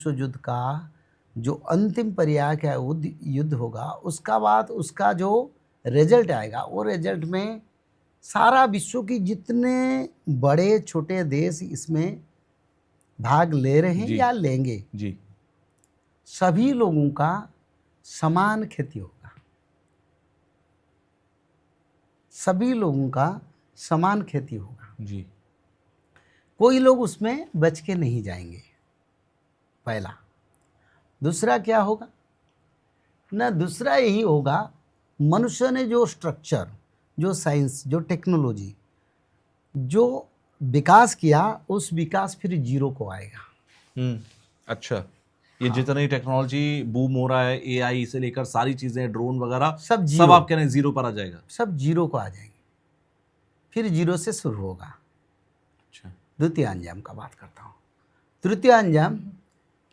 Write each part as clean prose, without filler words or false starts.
विश्व युद्ध का जो अंतिम पर्याय का युद्ध होगा, उसका बाद उसका जो रिजल्ट आएगा, वो रिजल्ट में सारा विश्व की जितने बड़े छोटे देश इसमें भाग ले रहे हैं जी या लेंगे, जी सभी लोगों का समान क्षति होगा। सभी लोगों का समान क्षति होगा। जी कोई लोग उसमें बच के नहीं जाएंगे, पहला। दूसरा क्या होगा ना, दूसरा यही होगा, मनुष्य ने जो स्ट्रक्चर, जो साइंस, जो टेक्नोलॉजी, जो विकास किया, उस विकास फिर जीरो को आएगा। अच्छा, ये जितनी टेक्नोलॉजी बूम हो रहा है, एआई से लेकर सारी चीजें, ड्रोन वगैरह, सब आप कह रहे हैं जीरो पर आ जाएगा। सब जीरो को आ जाएंगे, फिर जीरो से शुरू होगा। अच्छा, द्वितीय अंजाम का बात करता हूँ। तृतीय अंजाम,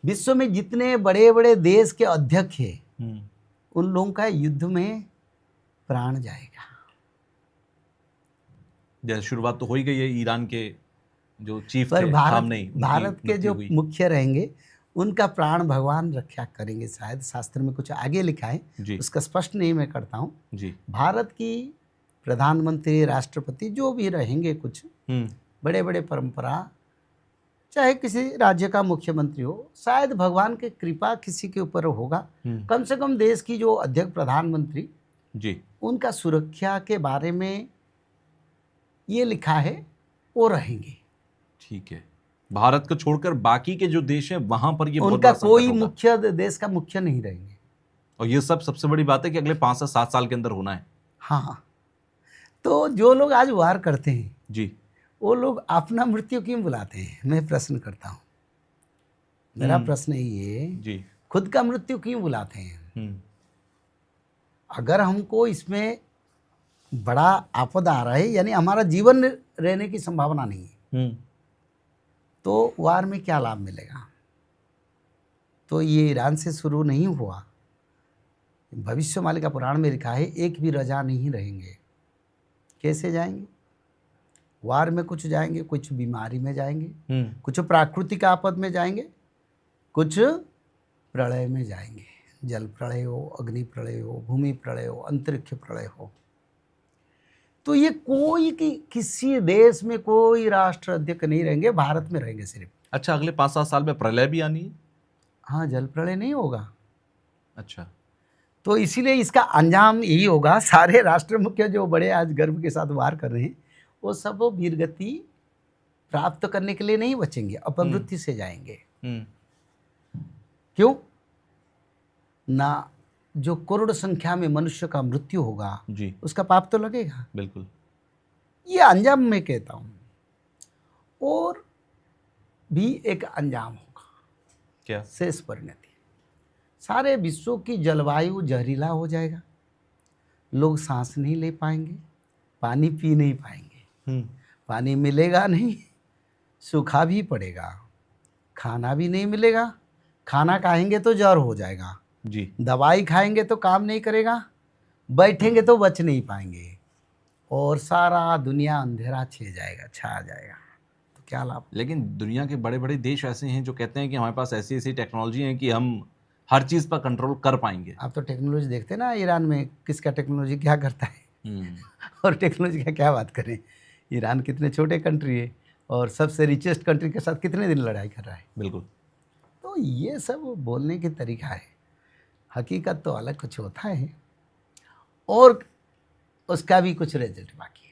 विश्व में जितने बड़े बड़े देश के अध्यक्ष हैं, उन लोगों का युद्ध में प्राण जाएगा। जैसे शुरुआत तो हो ही गई है, ईरान के जो चीफ पर थे भारत के जो मुख्य रहेंगे, उनका प्राण भगवान रक्षा करेंगे। शायद शास्त्र में कुछ आगे लिखा है, उसका स्पष्ट नहीं मैं करता हूँ जी। भारत की प्रधानमंत्री, राष्ट्रपति जो भी रहेंगे, कुछ बड़े बड़े परंपरा, चाहे किसी राज्य का मुख्यमंत्री हो, शायद भगवान की कृपा किसी के ऊपर होगा। कम से कम देश की जो अध्यक्ष, प्रधानमंत्री जी, उनका सुरक्षा के बारे में ये लिखा है, वो रहेंगे। ठीक है, भारत को छोड़कर बाकी के जो देश हैं वहां पर ये उनका कोई मुख्य देश का मुख्य नहीं रहेंगे। और ये सब सबसे बड़ी बात है कि अगले 5 से 7 साल के अंदर होना है। हाँ, तो जो लोग आज वार करते हैं जी, वो लोग अपना मृत्यु क्यों बुलाते हैं? मैं प्रश्न करता हूँ, मेरा प्रश्न ये जी, खुद का मृत्यु क्यों बुलाते हैं? अगर हमको इसमें बड़ा आपद आ रहा है, यानी हमारा जीवन रहने की संभावना नहीं है, तो वार में क्या लाभ मिलेगा? तो ये ईरान से शुरू नहीं हुआ। भविष्यवाणी का पुराण में लिखा है, एक भी रजा नहीं रहेंगे। कैसे जाएंगे? वार में कुछ जाएंगे, कुछ बीमारी में जाएंगे, कुछ प्राकृतिक आपद में जाएंगे, कुछ प्रलय में जाएंगे। जल प्रलय हो, अग्नि प्रलय हो, भूमि प्रलय हो, अंतरिक्ष प्रलय हो। तो ये कोई किसी देश में कोई राष्ट्र अध्यक्ष नहीं रहेंगे, भारत में रहेंगे सिर्फ। अच्छा, अगले 5-7 साल में प्रलय भी आनी है? हाँ, जल प्रलय नहीं होगा। अच्छा, तो इसीलिए इसका अंजाम यही होगा। सारे राष्ट्र मुख्य जो बड़े आज गर्व के साथ वार कर रहे हैं, वो सब वीरगति प्राप्त करने के लिए नहीं बचेंगे, अपमृत्यु से जाएंगे। क्यों ना? जो करोड़ संख्या में मनुष्य का मृत्यु होगा जी, उसका पाप तो लगेगा। बिल्कुल, ये अंजाम मैं कहता हूं। और भी एक अंजाम होगा, क्या? शेष परिणति। सारे विश्व की जलवायु जहरीला हो जाएगा, लोग सांस नहीं ले पाएंगे, पानी पी नहीं पाएंगे, पानी मिलेगा नहीं, सूखा भी पड़ेगा, खाना भी नहीं मिलेगा, खाना खाएंगे तो जर हो जाएगा जी, दवाई खाएंगे तो काम नहीं करेगा, बैठेंगे तो बच नहीं पाएंगे, और सारा दुनिया अंधेरा छा जाएगा। तो क्या लाभ? लेकिन दुनिया के बड़े बड़े देश ऐसे हैं जो कहते हैं कि हमारे पास ऐसी ऐसी टेक्नोलॉजी है कि हम हर चीज़ पर कंट्रोल कर पाएंगे। आप तो टेक्नोलॉजी देखते ना, ईरान में किसका टेक्नोलॉजी क्या करता है और टेक्नोलॉजी का क्या बात करें। ईरान कितने छोटे कंट्री है और सबसे रिचेस्ट कंट्री के साथ कितने दिन लड़ाई कर रहा है। बिल्कुल। तो ये सब बोलने की तरीका है, हकीकत तो अलग कुछ होता है, और उसका भी कुछ रिजल्ट बाकी है।